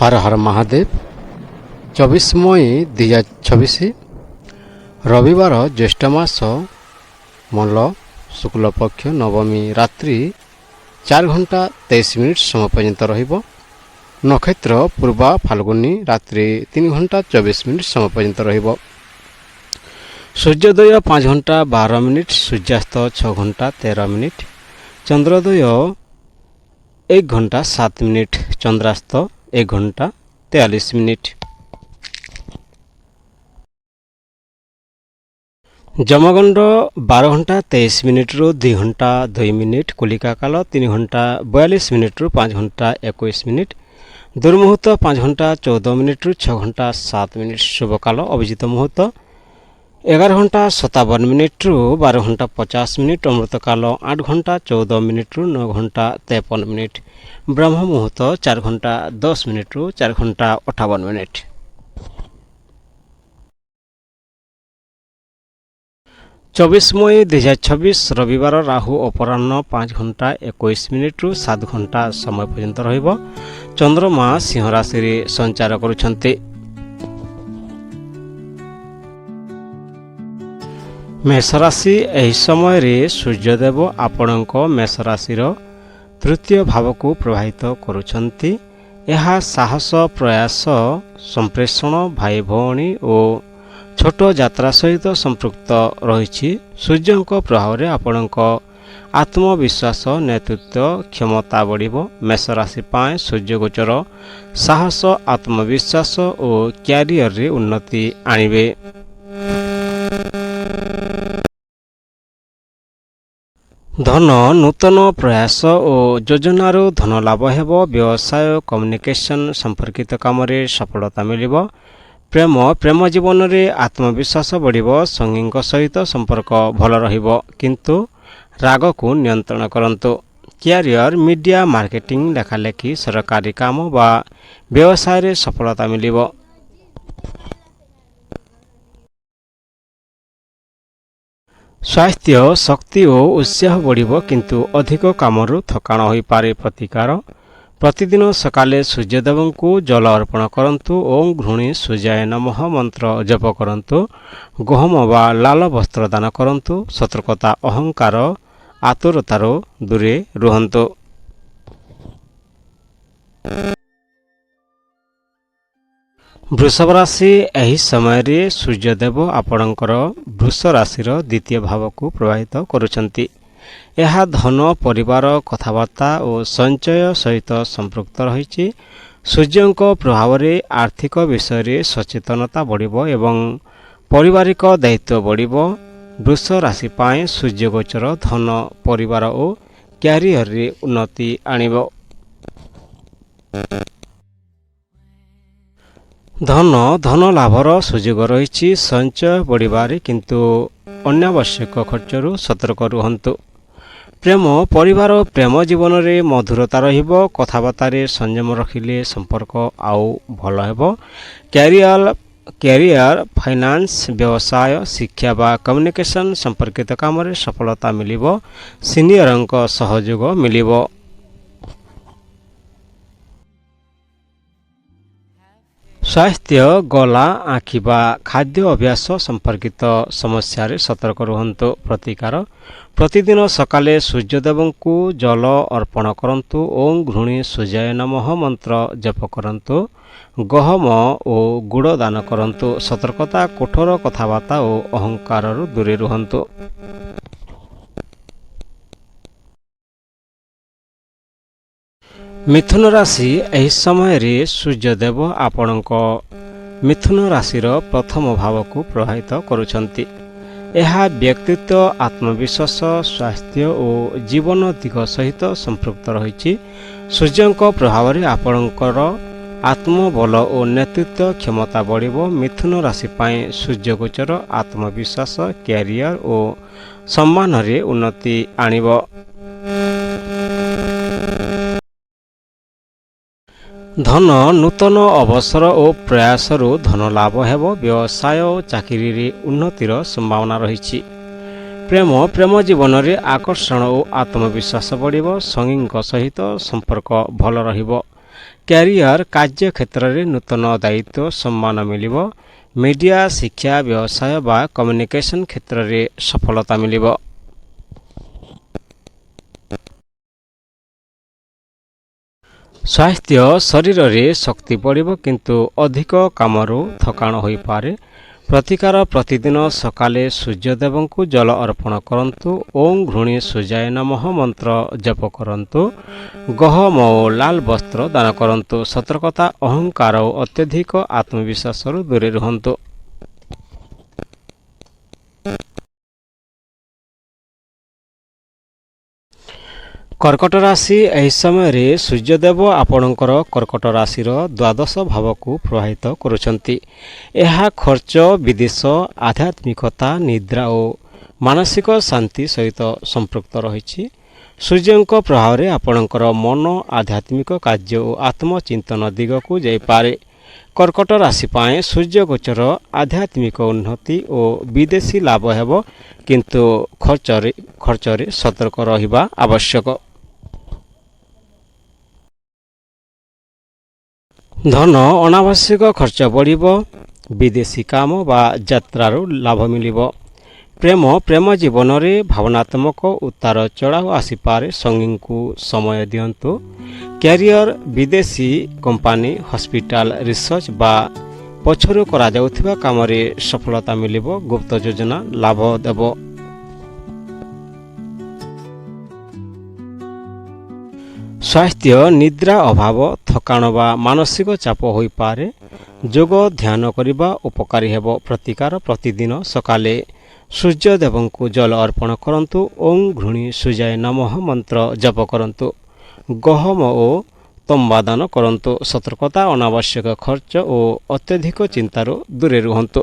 हर हर महादेव 24 मई 2026 रविवार ज्येष्ठ मास मल्ल शुक्ल पक्ष नवमी रात्रि 4 घंटा 23 मिनिट समय पर्यंत रहिब। नक्षत्र पूर्वा फाल्गुनी रात्रि 3 घंटा 24 मिनिट समय पर्यंत रहिब। सूर्योदय 5 घंटा 12 मिनिट, सूर्यास्त 6 घंटा 13 मिनिट, चंद्रोदय 1 घंटा 7 मिनिट, चंद्रास्त 1 घंटा 43 मिनिट। जमगंड 12 घंटा 23 मिनिट रु 2 घंटा 2 मिनिट, कुलिका काल 3 घंटा 42 मिनिट रु 5 घंटा 21 मिनिट, दुर्मुहूर्त 5 घंटा 14 मिनिट रु 6 घंटा 7 मिनिट, शुभ काल अभिजित मुहूर्त 11 घंटा 57 मिनिट रु 12 घंटा 50 मिनिट, अमृत काल 8 घंटा 14 मिनिट रु 9 घंटा 53 मिनिट, ब्रह्म मुहूर्त 4 घंटा 10 मिनिट रु 4 घंटा 58 मिनिट। चौबीस मई 2026 रविवार राहु अपराह्न 5 घंटा 21 मिनिट रु 7 घंटा समय पर्यंत रहिब। चंद्रमा सिंह राशि रे संचार करुछन्ते। मेष राशि एही समय रे सूर्यदेव आपणक मेष राशि तृतीय भाव को प्रभावित करुछन्ति। यह साहस प्रयास संप्रेषण भाई भौणी और छोट यात्रा सहित संपृक्त रही। सूर्यंक प्रभाव रे आपणक आत्मविश्वास नेतृत्व क्षमता बढ़िबो। मेष राशि पाए सूर्य गोचर साहस आत्मविश्वास और क्यारियर रे उन्नति आनिबे। धन नूतन प्रयास और योजनार धन लाभ हेब। व्यवसाय कम्युनिकेशन संपर्कित काम रे सफलता मिलिब। प्रेम जीवन रे आत्मविश्वास बढ़िबो। संगी सहित संपर्क भल रहिबो, किंतु राग को नियंत्रण करंतु। कैरियर मीडिया मार्केटिंग लेखालेखी सरकारी काम व व्यवसाय रे सफलता मिलिबो। स्वास्थ्य शक्ति और उत्साह बढ़िबो, किंतु अधिक कामरू थकाण होई पारे। प्रतिकार प्रतिदिन सकाले सूर्यदेव को जल अर्पण करंतु। ओम घृणी सूर्याय नमः मंत्र जप करंतु। गहम व लाल वस्त्र दान करंतु। सतर्कता अहंकार आतुरतार दूरे रुहंतु। वृषभ राशि एही समय रे सूर्यदेव आपणकर वृष राशि द्वितीय भाव को प्रभावित करुछन्ति। यह धन परिवार कथबार्ता और संचय सहित संपृक्त रही। सूर्यंक प्रभाव रे आर्थिक विषय रे सचेतनता बढ़िबो एवं पारिवारिक दायित्व बढ़िबो। वृष राशि पाए सूर्य गोचर धन परिवार और क्यारियर रे उन्नति आनिबो। धन लाभर सुयोग रही। संचय बढ़िबारे किंतु अनावश्यक खर्चरू सतर्क रुहंतु। प्रेम परिवार प्रेम जीवन रे मधुरता रहिबो। कथबार्ता रे संयम रखिले संपर्क आउ भल हेबो। कैरियर फाइनान्स व्यवसाय शिक्षा व कम्युनिकेशन संपर्कित काम रे सफलता मिलिबो। सीनियरंक सहयोग मिलिबो। स्वास्थ्य गला आँखि व खाद्य अभ्यास संपर्कित समस्या रे सतर्क रुहंतु। प्रतिकार प्रतिदिन सकाले सूर्यदेव को जल अर्पण करंतु। ओम घृणी सूर्याय नमः मंत्र जप करंतु। गहम और गुड़ दान करंतु। सतर्कता कठोर कथबार्ता और अहंकार दूरे रुहंतु। मिथुन राशि एही समय रे सूर्यदेव आपणक मिथुन राशिर प्रथम भाव को प्रभावित करुछन्ति। यह व्यक्तित्व आत्मविश्वास स्वास्थ्य और जीवन दिग सहित संपृक्त रही। सूर्यंक प्रभाव रे आपणकर आत्मबल और नेतृत्व क्षमता बढ़िबो। मिथुन राशि पाए सूर्य गोचर आत्मविश्वास कैरियर और सम्मान रे उन्नति आनिबो। धन नूतन अवसर और प्रयासरू धन लाभ हेब। व्यवसाय और चाकरी रे उन्नतिर संभावना रही। प्रेम जीवन रे आकर्षण और आत्मविश्वास बढ़िबो। संगी सहित संपर्क भल रहिबो। କ୍ୟାରିୟର କାର୍ଯ୍ୟକ୍ଷେତ୍ରରେ ନୂତନ ଦାୟିତ୍ୱ ସମ୍ମାନ ମିଳିବ। ମିଡ଼ିଆ, ଶିକ୍ଷା, ବ୍ୟବସାୟ ବା କମ୍ୟୁନିକେସନ୍ କ୍ଷେତ୍ରରେ ସଫଳତା ମିଳିବ। ସ୍ୱାସ୍ଥ୍ୟ, ଶରୀରରେ ଶକ୍ତି ବଢ଼ିବ କିନ୍ତୁ ଅଧିକ କାମରୁ ଥକାଣ ହୋଇପାରେ। ପ୍ରତିକାର ପ୍ରତିଦିନ ସକାଳେ ସୂର୍ଯ୍ୟଦେବଙ୍କୁ ଜଳ ଅର୍ପଣ କରନ୍ତୁ। ଓଁ ଘୃଣୀ ସୂର୍ଯ୍ୟାୟ ନମଃ ମନ୍ତ୍ର ଜପ କରନ୍ତୁ। ଗହମ ଓ ଲାଲ ବସ୍ତ୍ର ଦାନ କରନ୍ତୁ। ସତର୍କତା, ଅହଙ୍କାର ଓ ଅତ୍ୟଧିକ ଆତ୍ମବିଶ୍ୱାସରୁ ଦୂରେ ରୁହନ୍ତୁ। କର୍କଟ ରାଶି, ଏହି ସମୟରେ ସୂର୍ଯ୍ୟଦେବ ଆପଣଙ୍କର କର୍କଟ ରାଶିର ଦ୍ୱାଦଶ ଭାବକୁ ପ୍ରଭାବିତ କରୁଛନ୍ତି। ଏହା ଖର୍ଚ୍ଚ, ବିଦେଶ, ଆଧ୍ୟାତ୍ମିକତା, ନିଦ୍ରା ଓ ମାନସିକ ଶାନ୍ତି ସହିତ ସମ୍ପୃକ୍ତ ରହିଛି। ସୂର୍ଯ୍ୟଙ୍କ ପ୍ରଭାବରେ ଆପଣଙ୍କର ମନ ଆଧ୍ୟାତ୍ମିକ କାର୍ଯ୍ୟ ଓ ଆତ୍ମଚିନ୍ତନ ଦିଗକୁ ଯାଇପାରେ। କର୍କଟ ରାଶି ପାଇଁ ସୂର୍ଯ୍ୟ ଗୋଚର ଆଧ୍ୟାତ୍ମିକ ଉନ୍ନତି ଓ ବିଦେଶୀ ଲାଭ ହେବ କିନ୍ତୁ ଖର୍ଚ୍ଚରେ ସତର୍କ ରହିବା ଆବଶ୍ୟକ। ଧନ, ଅନାବଶ୍ୟକ ଖର୍ଚ୍ଚ ବଢ଼ିବ। ବିଦେଶୀ କାମ ବା ଯାତ୍ରାରୁ ଲାଭ ମିଳିବ। ପ୍ରେମ ଜୀବନରେ ଭାବନାତ୍ମକ ଉତ୍ତାର ଚଢ଼ାଉ ଆସିପାରେ। ସଙ୍ଗୀଙ୍କୁ ସମୟ ଦିଅନ୍ତୁ। କ୍ୟାରିୟର, ବିଦେଶୀ କମ୍ପାନୀ, ହସ୍ପିଟାଲ, ରିସର୍ଚ୍ଚ ବା ପଛରୁ କରାଯାଉଥିବା କାମରେ ସଫଳତା ମିଳିବ। ଗୁପ୍ତ ଯୋଜନା ଲାଭ ଦେବ। ସ୍ୱାସ୍ଥ୍ୟ, ନିଦ୍ରା ଅଭାବ, ଥକାଣ ବା ମାନସିକ ଚାପ ହୋଇପାରେ। ଯୋଗ ଧ୍ୟାନ କରିବା ଉପକାରୀ ହେବ। ପ୍ରତିକାର ପ୍ରତିଦିନ ସକାଳେ ସୂର୍ଯ୍ୟଦେବଙ୍କୁ ଜଳ ଅର୍ପଣ କରନ୍ତୁ। ଓଁ ଘୃଣୀ ସୂର୍ଯ୍ୟାୟ ନମଃ ମନ୍ତ୍ର ଜପ କରନ୍ତୁ। ଗହମ ଓ ତମ୍ବା ଦାନ କରନ୍ତୁ। ସତର୍କତା, ଅନାବଶ୍ୟକ ଖର୍ଚ୍ଚ ଓ ଅତ୍ୟଧିକ ଚିନ୍ତାରୁ ଦୂରେ ରୁହନ୍ତୁ।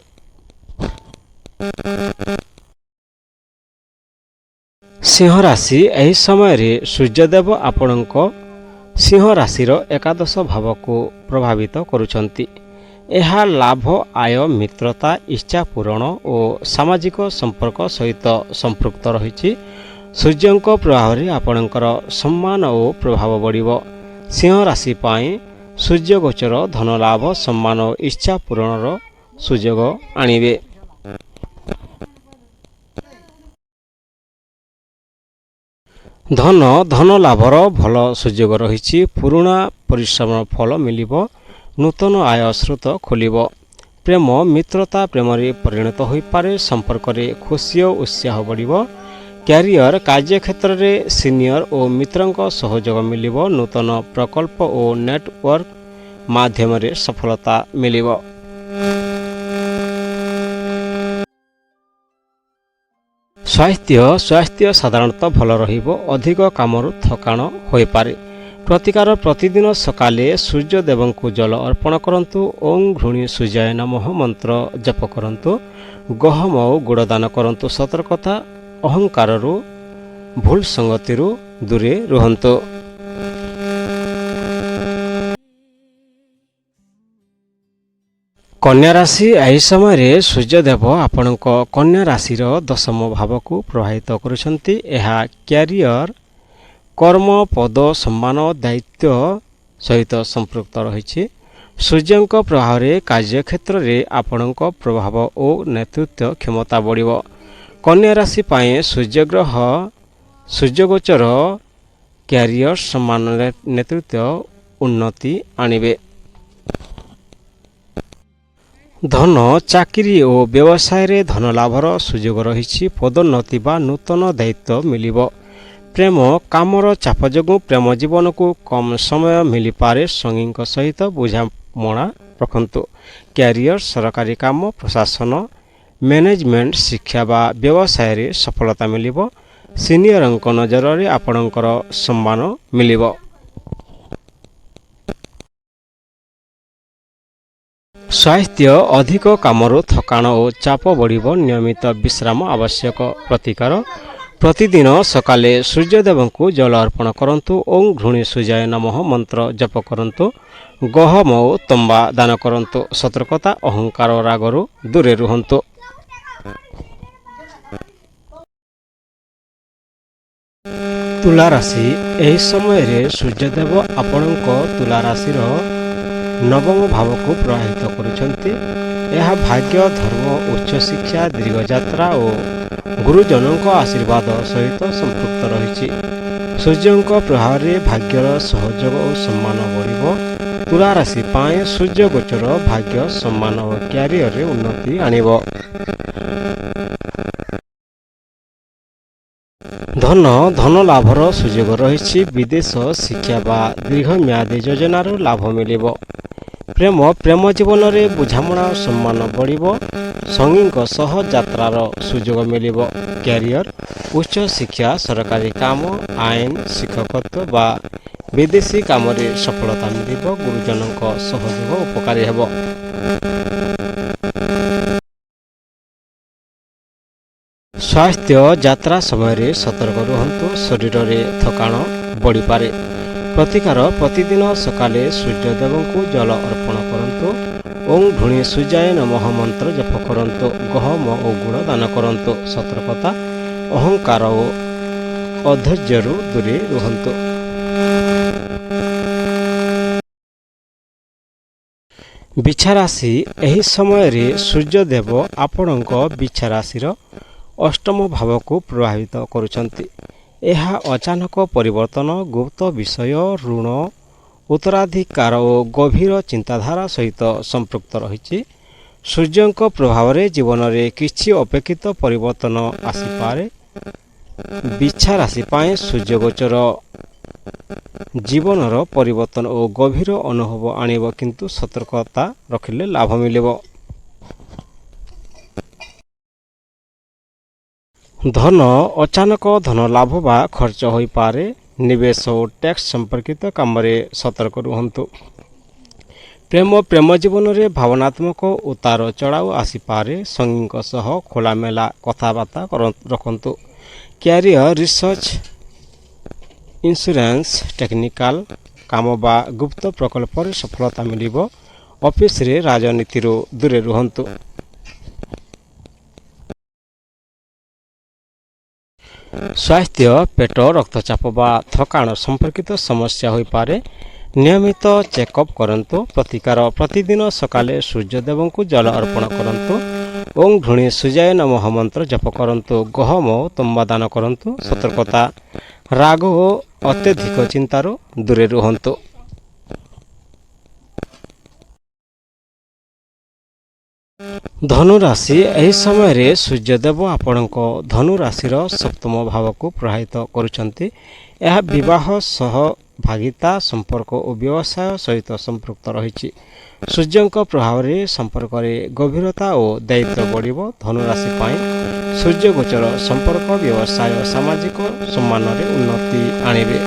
ସିଂହ ରାଶି, ଏହି ସମୟରେ ସୂର୍ଯ୍ୟଦେବ ଆପଣଙ୍କ ସିଂହ ରାଶିର ଏକାଦଶ ଭାବକୁ ପ୍ରଭାବିତ କରୁଛନ୍ତି। ଏହା ଲାଭ, ଆୟ, ମିତ୍ରତା, ଇଚ୍ଛା ପୂରଣ ଓ ସାମାଜିକ ସମ୍ପର୍କ ସହିତ ସମ୍ପୃକ୍ତ ରହିଛି। ସୂର୍ଯ୍ୟଙ୍କ ପ୍ରଭାବରେ ଆପଣଙ୍କର ସମ୍ମାନ ଓ ପ୍ରଭାବ ବଢ଼ିବ। ସିଂହ ରାଶି ପାଇଁ ସୂର୍ଯ୍ୟ ଗୋଚର ଧନଲାଭ, ସମ୍ମାନ ଓ ଇଚ୍ଛା ପୂରଣର ସୁଯୋଗ ଆଣିବେ। ଧନ ଲାଭର ଭଲ ସୁଯୋଗ ରହିଛି। ପୁରୁଣା ପରିଶ୍ରମର ଫଳ ମିଳିବ। ନୂତନ ଆୟ ସ୍ରୋତ ଖୋଲିବ। ପ୍ରେମ, ମିତ୍ରତା ପ୍ରେମରେ ପରିଣତ ହୋଇପାରେ। ସମ୍ପର୍କରେ ଖୁସି ଓ ଉତ୍ସାହ ବଢ଼ିବ। କ୍ୟାରିୟର, କାର୍ଯ୍ୟକ୍ଷେତ୍ରରେ ସିନିୟର ଓ ମିତ୍ରଙ୍କ ସହଯୋଗ ମିଳିବ। ନୂତନ ପ୍ରକଳ୍ପ ଓ ନେଟୱାର୍କ ମାଧ୍ୟମରେ ସଫଳତା ମିଳିବ। ସ୍ୱାସ୍ଥ୍ୟ ସାଧାରଣତଃ ଭଲ ରହିବ। ଅଧିକ କାମରୁ ଥକାଣ ହୋଇପାରେ। ପ୍ରତିକାର ପ୍ରତିଦିନ ସକାଳେ ସୂର୍ଯ୍ୟଦେବଙ୍କୁ ଜଳ ଅର୍ପଣ କରନ୍ତୁ। ଓଁ ଘୃଣୀ ସୂର୍ଯ୍ୟାୟ ନମଃ ମନ୍ତ୍ର ଜପ କରନ୍ତୁ। ଗହମ ଓ ଗୁଡ଼ ଦାନ କରନ୍ତୁ। ସତର୍କତା, ଅହଙ୍କାରରୁ, ଭୁଲ ସଙ୍ଗତିରୁ ଦୂରେ ରୁହନ୍ତୁ। କନ୍ୟା ରାଶି, ଏହି ସମୟରେ ସୂର୍ଯ୍ୟଦେବ ଆପଣଙ୍କ କନ୍ୟା ରାଶିର ଦଶମ ଭାବକୁ ପ୍ରଭାବିତ କରୁଛନ୍ତି। ଏହା କ୍ୟାରିୟର, କର୍ମ, ପଦ, ସମ୍ମାନ, ଦାୟିତ୍ୱ ସହିତ ସମ୍ପୃକ୍ତ ରହିଛି। ସୂର୍ଯ୍ୟଙ୍କ ପ୍ରଭାବରେ କାର୍ଯ୍ୟକ୍ଷେତ୍ରରେ ଆପଣଙ୍କ ପ୍ରଭାବ ଓ ନେତୃତ୍ୱ କ୍ଷମତା ବଢ଼ିବ। କନ୍ୟା ରାଶି ପାଇଁ ସୂର୍ଯ୍ୟଗୋଚର କ୍ୟାରିୟର, ସମ୍ମାନ, ନେତୃତ୍ୱ ଉନ୍ନତି ଆଣିବେ। ଧନ, ଚାକିରି ଓ ବ୍ୟବସାୟରେ ଧନ ଲାଭର ସୁଯୋଗ ରହିଛି। ପଦୋନ୍ନତି ବା ନୂତନ ଦାୟିତ୍ୱ ମିଳିବ। ପ୍ରେମ, କାମର ଚାପ ଯୋଗୁଁ ପ୍ରେମ ଜୀବନକୁ କମ୍ ସମୟ ମିଳିପାରେ। ସଙ୍ଗୀଙ୍କ ସହିତ ବୁଝାମଣା ରଖନ୍ତୁ। କ୍ୟାରିୟର, ସରକାରୀ କାମ, ପ୍ରଶାସନ, ମ୍ୟାନେଜମେଣ୍ଟ, ଶିକ୍ଷା ବା ବ୍ୟବସାୟରେ ସଫଳତା ମିଳିବ। ସିନିୟରଙ୍କ ନଜରରେ ଆପଣଙ୍କର ସମ୍ମାନ ମିଳିବ। ସ୍ୱାସ୍ଥ୍ୟ, ଅଧିକ କାମରୁ ଥକାଣ ଓ ଚାପ ବଢ଼ିବ। ନିୟମିତ ବିଶ୍ରାମ ଆବଶ୍ୟକ। ପ୍ରତିକାର ପ୍ରତିଦିନ ସକାଳେ ସୂର୍ଯ୍ୟଦେବଙ୍କୁ ଜଳ ଅର୍ପଣ କରନ୍ତୁ। ଓଁ ଘୃଣୀ ସୂର୍ଯ୍ୟାୟ ନମଃ ମନ୍ତ୍ର ଜପ କରନ୍ତୁ। ଗହମ ଓ ତମ୍ବା ଦାନ କରନ୍ତୁ। ସତର୍କତା, ଅହଙ୍କାର ଓ ରାଗରୁ ଦୂରେ ରୁହନ୍ତୁ। ତୁଲା ରାଶି ଏହି ସମୟରେ ସୂର୍ଯ୍ୟଦେବ ଆପଣଙ୍କ ତୁଲା ରାଶିର ନବମ ଭାବକୁ ପ୍ରଭାବିତ କରୁଛନ୍ତି। ଏହା ଭାଗ୍ୟ, ଧର୍ମ, ଉଚ୍ଚଶିକ୍ଷା, ଦୀର୍ଘଯାତ୍ରା ଓ ଗୁରୁଜନଙ୍କ ଆଶୀର୍ବାଦ ସହିତ ସମ୍ପୃକ୍ତ ରହିଛି। ସୂର୍ଯ୍ୟଙ୍କ ପ୍ରଭାବରେ ଭାଗ୍ୟର ସହଯୋଗ ଓ ସମ୍ମାନ ବଢ଼ିବ। ତୁଲା ରାଶି ପାଇଁ ସୂର୍ଯ୍ୟ ଗୋଚର ଭାଗ୍ୟ, ସମ୍ମାନ ଓ କ୍ୟାରିୟରରେ ଉନ୍ନତି ଆଣିବ। ଧନ ଲାଭର ସୁଯୋଗ ରହିଛି। ବିଦେଶ, ଶିକ୍ଷା ବା ଦୀର୍ଘମିଆଦୀ ଯୋଜନାରୁ ଲାଭ ମିଳିବ। ପ୍ରେମ ଜୀବନରେ ବୁଝାମଣା ଓ ସମ୍ମାନ ବଢ଼ିବ। ସଙ୍ଗୀଙ୍କ ସହ ଯାତ୍ରାର ସୁଯୋଗ ମିଳିବ। କ୍ୟାରିୟର, ଉଚ୍ଚ ଶିକ୍ଷା, ସରକାରୀ କାମ, ଆଇନ, ଶିକ୍ଷକତ୍ୱ ବା ବିଦେଶୀ କାମରେ ସଫଳତା ମିଳିବ। ଗୁରୁଜନଙ୍କ ସହଯୋଗ ଉପକାରୀ ହେବ। ସ୍ୱାସ୍ଥ୍ୟ, ଯାତ୍ରା ସମୟରେ ସତର୍କ ରୁହନ୍ତୁ। ଶରୀରରେ ଥକାଣ ବଢ଼ିପାରେ। ପ୍ରତିକାର, ପ୍ରତିଦିନ ସକାଳେ ସୂର୍ଯ୍ୟଦେବଙ୍କୁ ଜଳ ଅର୍ପଣ କରନ୍ତୁ। ଓଁ ଧୂଳି ସୂର୍ଯ୍ୟାୟ ନମଃ ମନ୍ତ୍ର ଜପ କରନ୍ତୁ। ଗହମ ଓ ଗୁଡ଼ ଦାନ କରନ୍ତୁ। ସତର୍କତା, ଅହଙ୍କାର ଓ ଅଧୈର୍ଯ୍ୟରୁ ଦୂରେଇ ରୁହନ୍ତୁ। ବିଛା ରାଶି ଏହି ସମୟରେ ସୂର୍ଯ୍ୟଦେବ ଆପଣଙ୍କ ବିଛା ରାଶିର ଅଷ୍ଟମ ଭାବକୁ ପ୍ରଭାବିତ କରୁଛନ୍ତି। ଏହା ଅଚାନକ ପରିବର୍ତ୍ତନ, ଗୁପ୍ତ ବିଷୟ, ଋଣ, ଉତ୍ତରାଧିକାର ଓ ଗଭୀର ଚିନ୍ତାଧାରା ସହିତ ସମ୍ପୃକ୍ତ ରହିଛି। ସୂର୍ଯ୍ୟଙ୍କ ପ୍ରଭାବରେ ଜୀବନରେ କିଛି ଅପେକ୍ଷିତ ପରିବର୍ତ୍ତନ ଆସିପାରେ। ବିଛା ରାଶି ପାଇଁ ସୂର୍ଯ୍ୟ ଗୋଚର ଜୀବନର ପରିବର୍ତ୍ତନ ଓ ଗଭୀର ଅନୁଭବ ଆଣିବ, କିନ୍ତୁ ସତର୍କତା ରଖିଲେ ଲାଭ ମିଳିବ। ଧନ, ଅଚାନକ ଧନ ଲାଭ ବା ଖର୍ଚ୍ଚ ହୋଇପାରେ। ନିବେଶ ଓ ଟ୍ୟାକ୍ସ ସମ୍ପର୍କିତ କାମରେ ସତର୍କ ରୁହନ୍ତୁ। ପ୍ରେମ ଜୀବନରେ ଭାବନାତ୍ମକ ଉତାର ଚଢ଼ାଉ ଆସିପାରେ। ସଙ୍ଗୀଙ୍କ ସହ ଖୋଲାମେଲା କଥାବାର୍ତ୍ତା ରଖନ୍ତୁ। କ୍ୟାରିୟର, ରିସର୍ଚ୍ଚ, ଇନ୍ସୁରାନ୍ସ, ଟେକ୍ନିକାଲ କାମ ବା ଗୁପ୍ତ ପ୍ରକଳ୍ପରେ ସଫଳତା ମିଳିବ। ଅଫିସରେ ରାଜନୀତିରୁ ଦୂରେ ରୁହନ୍ତୁ। ସ୍ୱାସ୍ଥ୍ୟ, ପେଟ, ରକ୍ତଚାପ ବା ଥକାଣ ସମ୍ପର୍କିତ ସମସ୍ୟା ହୋଇପାରେ। ନିୟମିତ ଚେକଅପ୍ କରନ୍ତୁ। ପ୍ରତିକାର, ପ୍ରତିଦିନ ସକାଳେ ସୂର୍ଯ୍ୟଦେବଙ୍କୁ ଜଳ ଅର୍ପଣ କରନ୍ତୁ। ଓଁ ଧୂଳି ସୂର୍ଯ୍ୟାୟ ନମଃ ମନ୍ତ୍ର ଜପ କରନ୍ତୁ। ଗହମ ଓ ତମ୍ବା ଦାନ କରନ୍ତୁ। ସତର୍କତା, ରାଗ ଓ ଅତ୍ୟଧିକ ଚିନ୍ତାରୁ ଦୂରେ ରୁହନ୍ତୁ। ଧନୁ ରାଶି ଏହି ସମୟରେ ସୂର୍ଯ୍ୟଦେବ ଆପଣଙ୍କ ଧନୁ ରାଶିର ସପ୍ତମ ଭାବକୁ ପ୍ରଭାବିତ କରୁଛନ୍ତି। ଏହା ବିବାହ, ସହଭାଗିତା, ସମ୍ପର୍କ ଓ ବ୍ୟବସାୟ ସହିତ ସମ୍ପୃକ୍ତ ରହିଛି। ସୂର୍ଯ୍ୟଙ୍କ ପ୍ରଭାବରେ ସମ୍ପର୍କରେ ଗଭୀରତା ଓ ଦାୟିତ୍ୱ ବଢ଼ିବ। ଧନୁ ରାଶି ପାଇଁ ସୂର୍ଯ୍ୟ ଗୋଚର ସମ୍ପର୍କ, ବ୍ୟବସାୟ, ସାମାଜିକ ସମ୍ମାନରେ ଉନ୍ନତି ଆଣିବେ।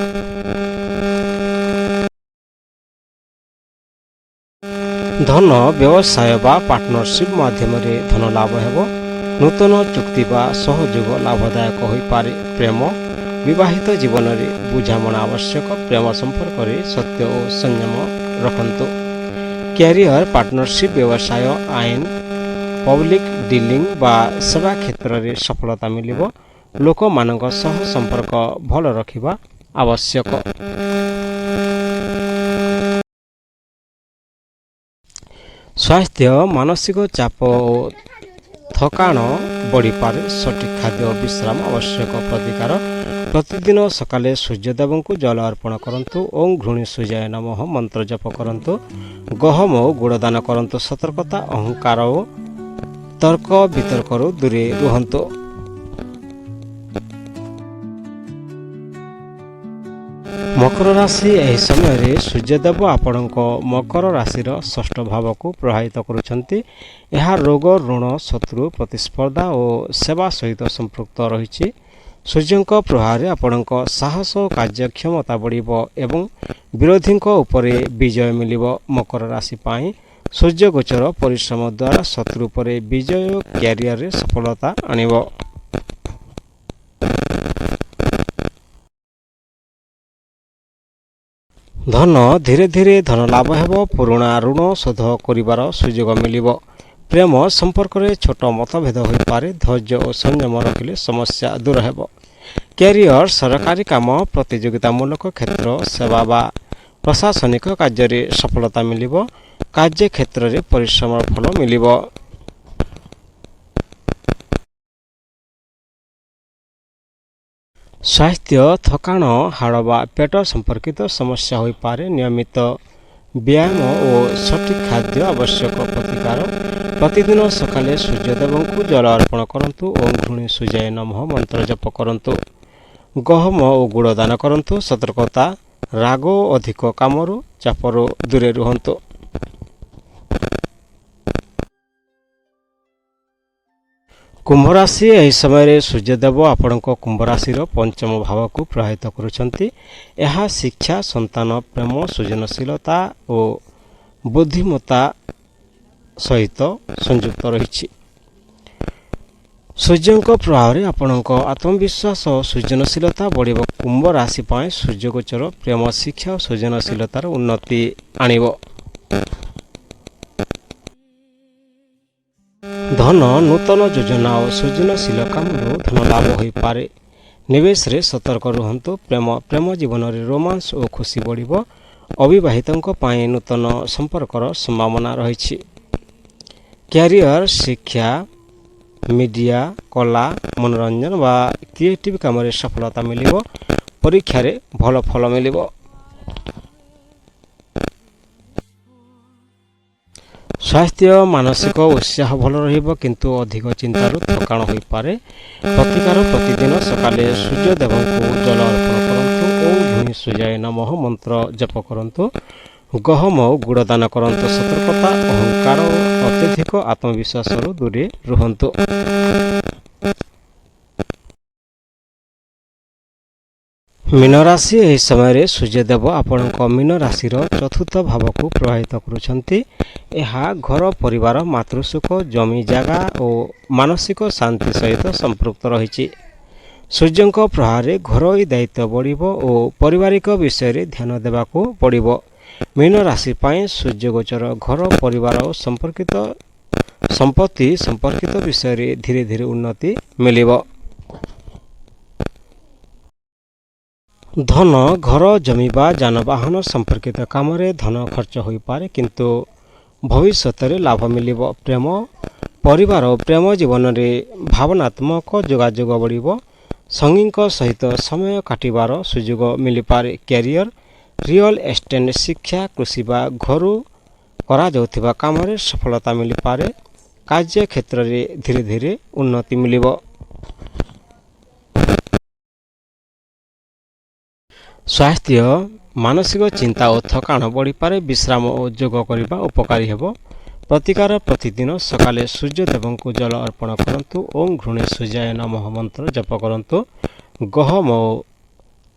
ଧନ, ବ୍ୟବସାୟ ବା ପାର୍ଟନରସିପ୍ ମାଧ୍ୟମରେ ଧନ ଲାଭ ହେବ। ନୂତନ ଚୁକ୍ତି ବା ସହଯୋଗ ଲାଭଦାୟକ ହୋଇପାରେ। ପ୍ରେମ, ବିବାହିତ ଜୀବନରେ ବୁଝାମଣା ଆବଶ୍ୟକ। ପ୍ରେମ ସମ୍ପର୍କରେ ସତ୍ୟ ଓ ସଂଯମ ରଖନ୍ତୁ। କ୍ୟାରିୟର, ପାର୍ଟନରସିପ୍, ବ୍ୟବସାୟ, ଆଇନ, ପବ୍ଲିକ୍ ଡିଲିଂ ବା ସେବା କ୍ଷେତ୍ରରେ ସଫଳତା ମିଳିବ। ଲୋକମାନଙ୍କ ସହ ସମ୍ପର୍କ ଭଲ ରଖିବା ଆବଶ୍ୟକ। ସ୍ୱାସ୍ଥ୍ୟ, ମାନସିକ ଚାପ ଓ ଥକାଣ ବଢ଼ିପାରେ। ସଠିକ୍ ଖାଦ୍ୟ ଓ ବିଶ୍ରାମ ଆବଶ୍ୟକ। ପ୍ରତିକାର, ପ୍ରତିଦିନ ସକାଳେ ସୂର୍ଯ୍ୟଦେବଙ୍କୁ ଜଳ ଅର୍ପଣ କରନ୍ତୁ। ଓଁ ଘୃଣୀ ସୂର୍ଯ୍ୟାୟ ନମଃ ମନ୍ତ୍ର ଜପ କରନ୍ତୁ। ଗହମ ଓ ଗୁଡ଼ ଦାନ କରନ୍ତୁ। ସତର୍କତା, ଅହଙ୍କାର ଓ ତର୍କ ବିତର୍କରୁ ଦୂରେ ରୁହନ୍ତୁ। ମକର ରାଶି ଏହି ସମୟରେ ସୂର୍ଯ୍ୟଦେବ ଆପଣଙ୍କ ମକର ରାଶିର ଷଷ୍ଠ ଭାବକୁ ପ୍ରଭାବିତ କରୁଛନ୍ତି। ଏହା ରୋଗ, ଋଣ, ଶତ୍ରୁ, ପ୍ରତିସ୍ପର୍ଦ୍ଧା ଓ ସେବା ସହିତ ସମ୍ପୃକ୍ତ ରହିଛି। ସୂର୍ଯ୍ୟଙ୍କ ପ୍ରଭାବରେ ଆପଣଙ୍କ ସାହସ ଓ କାର୍ଯ୍ୟକ୍ଷମତା ବଢ଼ିବ ଏବଂ ବିରୋଧୀଙ୍କ ଉପରେ ବିଜୟ ମିଳିବ। ମକର ରାଶି ପାଇଁ ସୂର୍ଯ୍ୟ ଗୋଚର ପରିଶ୍ରମ ଦ୍ୱାରା ଶତ୍ରୁ ଉପରେ ବିଜୟ ଓ କ୍ୟାରିୟରରେ ସଫଳତା ଆଣିବ। ଧନ, ଧୀରେ ଧୀରେ ଧନ ଲାଭ ହେବ। ପୁରୁଣା ଋଣ ଶୋଧ କରିବାର ସୁଯୋଗ ମିଳିବ। ପ୍ରେମ ସମ୍ପର୍କରେ ଛୋଟ ମତଭେଦ ହୋଇପାରେ। ଧୈର୍ଯ୍ୟ ଓ ସଂଯମ ରଖିଲେ ସମସ୍ୟା ଦୂର ହେବ। କ୍ୟାରିୟର ସରକାରୀ କାମ, ପ୍ରତିଯୋଗିତାମୂଳକ କ୍ଷେତ୍ର, ସେବା ବା ପ୍ରଶାସନିକ କାର୍ଯ୍ୟରେ ସଫଳତା ମିଳିବ। କାର୍ଯ୍ୟକ୍ଷେତ୍ରରେ ପରିଶ୍ରମର ଫଳ ମିଳିବ। ସ୍ୱାସ୍ଥ୍ୟ, ଥକାଣ, ହାଡ଼ ବା ପେଟ ସମ୍ପର୍କିତ ସମସ୍ୟା ହୋଇପାରେ। ନିୟମିତ ବ୍ୟାୟାମ ଓ ସଠିକ୍ ଖାଦ୍ୟ ଆବଶ୍ୟକ। ପ୍ରତିକାର, ପ୍ରତିଦିନ ସକାଳେ ସୂର୍ଯ୍ୟଦେବଙ୍କୁ ଜଳ ଅର୍ପଣ କରନ୍ତୁ ଓ ଘୃଣୀ ସୂର୍ଯ୍ୟାୟ ନମଃ ମନ୍ତ୍ର ଜପ କରନ୍ତୁ। ଗହମ ଓ ଗୁଡ଼ ଦାନ କରନ୍ତୁ। ସତର୍କତା, ରାଗ ଓ ଅଧିକ କାମରୁ ଚାପରୁ ଦୂରେ ରୁହନ୍ତୁ। କୁମ୍ଭ ରାଶି, ଏହି ସମୟରେ ସୂର୍ଯ୍ୟଦେବ ଆପଣଙ୍କ କୁମ୍ଭ ରାଶିର ପଞ୍ଚମ ଭାବକୁ ପ୍ରଭାବିତ କରୁଛନ୍ତି। ଏହା ଶିକ୍ଷା, ସନ୍ତାନ, ପ୍ରେମ, ସୃଜନଶୀଳତା ଓ ବୁଦ୍ଧିମତ୍ତା ସହିତ ସଂଯୁକ୍ତ ରହିଛି। ସୂର୍ଯ୍ୟଙ୍କ ପ୍ରଭାବରେ ଆପଣଙ୍କ ଆତ୍ମବିଶ୍ୱାସ ଓ ସୃଜନଶୀଳତା ବଢ଼ିବ। କୁମ୍ଭ ରାଶି ପାଇଁ ସୂର୍ଯ୍ୟଗୋଚର ପ୍ରେମ, ଶିକ୍ଷା ଓ ସୃଜନଶୀଳତାର ଉନ୍ନତି ଆଣିବ। ଧନ, ନୂତନ ଯୋଜନା ଓ ସୃଜନଶୀଳ କାମରୁ ଧନ ଲାଭ ହୋଇପାରେ। ନିବେଶରେ ସତର୍କ ରୁହନ୍ତୁ। ପ୍ରେମ ଜୀବନରେ ରୋମାନ୍ସ ଓ ଖୁସି ବଢ଼ିବ। ଅବିବାହିତଙ୍କ ପାଇଁ ନୂତନ ସମ୍ପର୍କର ସମ୍ଭାବନା ରହିଛି। କ୍ୟାରିୟର, ଶିକ୍ଷା, ମିଡ଼ିଆ, କଲା, ମନୋରଞ୍ଜନ ବା କ୍ରିଏଟିଭ୍ କାମରେ ସଫଳତା ମିଳିବ। ପରୀକ୍ଷାରେ ଭଲ ଫଳ ମିଳିବ। ସ୍ୱାସ୍ଥ୍ୟ, ମାନସିକ ଉତ୍ସାହ ଭଲ ରହିବ କିନ୍ତୁ ଅଧିକ ଚିନ୍ତାରୁ ଥକାଣ ହୋଇପାରେ। ପ୍ରତିକାର, ପ୍ରତିଦିନ ସକାଳେ ସୂର୍ଯ୍ୟଦେବଙ୍କୁ ଜଳ ଅର୍ପଣ କରନ୍ତୁ ଓ ଘୃଣୀ ସୂର୍ଯ୍ୟାୟ ନମଃ ମନ୍ତ୍ର ଜପ କରନ୍ତୁ। ଗହମ ଓ ଗୁଡ଼ ଦାନ କରନ୍ତୁ। ସତର୍କତା, ଅହଙ୍କାର ଓ ଅତ୍ୟଧିକ ଆତ୍ମବିଶ୍ୱାସରୁ ଦୂରେ ରୁହନ୍ତୁ। ମୀନ ରାଶି, ଏହି ସମୟରେ ସୂର୍ଯ୍ୟଦେବ ଆପଣଙ୍କ ମୀନ ରାଶିର ଚତୁର୍ଥ ଭାବକୁ ପ୍ରଭାବିତ କରୁଛନ୍ତି। ଏହା ଘର, ପରିବାର, ମାତୃସୁଖ, ଜମି ଜାଗା ଓ ମାନସିକ ଶାନ୍ତି ସହିତ ସମ୍ପୃକ୍ତ ରହିଛି। ସୂର୍ଯ୍ୟଙ୍କ ପ୍ରଭାବରେ ଘରୋଇ ଦାୟିତ୍ୱ ବଢ଼ିବ ଓ ପାରିବାରିକ ବିଷୟରେ ଧ୍ୟାନ ଦେବାକୁ ପଡ଼ିବ। ମୀନ ରାଶି ପାଇଁ ସୂର୍ଯ୍ୟଗୋଚର ଘର, ପରିବାର ଓ ସମ୍ପତ୍ତି ସମ୍ପର୍କିତ ବିଷୟରେ ଧୀରେ ଧୀରେ ଉନ୍ନତି ମିଳିବ। ଧନ, ଘର, ଜମି ବା ଯାନବାହନ ସମ୍ପର୍କିତ କାମରେ ଧନ ଖର୍ଚ୍ଚ ହୋଇପାରେ କିନ୍ତୁ ଭବିଷ୍ୟତରେ ଲାଭ ମିଳିବ। ପ୍ରେମ, ପରିବାର ଓ ପ୍ରେମ ଜୀବନରେ ଭାବନାତ୍ମକ ଯୋଗାଯୋଗ ବଢ଼ିବ। ସଙ୍ଗୀଙ୍କ ସହିତ ସମୟ କାଟିବାର ସୁଯୋଗ ମିଳିପାରେ। କ୍ୟାରିୟର, ରିଅଲ ଏଷ୍ଟେଟ୍, ଶିକ୍ଷା, କୃଷି ବା ଘରୁ କରାଯାଉଥିବା କାମରେ ସଫଳତା ମିଳିପାରେ। କାର୍ଯ୍ୟକ୍ଷେତ୍ରରେ ଧୀରେ ଧୀରେ ଉନ୍ନତି ମିଳିବ। ସ୍ୱାସ୍ଥ୍ୟ, ମାନସିକ ଚିନ୍ତା ଓ ଥକାଣ ବଢ଼ିପାରେ। ବିଶ୍ରାମ ଓ ଯୋଗ କରିବା ଉପକାରୀ ହେବ। ପ୍ରତିକାର, ପ୍ରତିଦିନ ସକାଳେ ସୂର୍ଯ୍ୟଦେବଙ୍କୁ ଜଳ ଅର୍ପଣ କରନ୍ତୁ ଓ ଘୃଣୀ ସୂର୍ଯ୍ୟାୟ ନମଃ ମନ୍ତ୍ର ଜପ କରନ୍ତୁ। ଗହମ ଓ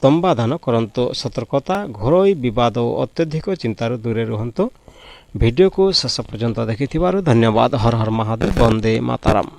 ତମ୍ବା ଦାନ କରନ୍ତୁ। ସତର୍କତା, ଘରୋଇ ବିବାଦ ଓ ଅତ୍ୟଧିକ ଚିନ୍ତାରୁ ଦୂରେ ରୁହନ୍ତୁ। ଭିଡ଼ିଓକୁ ଶେଷ ପର୍ଯ୍ୟନ୍ତ ଦେଖିଥିବାରୁ ଧନ୍ୟବାଦ। ହର ହର ମହାଦେବ, ବନ୍ଦେ ମାତରମ୍।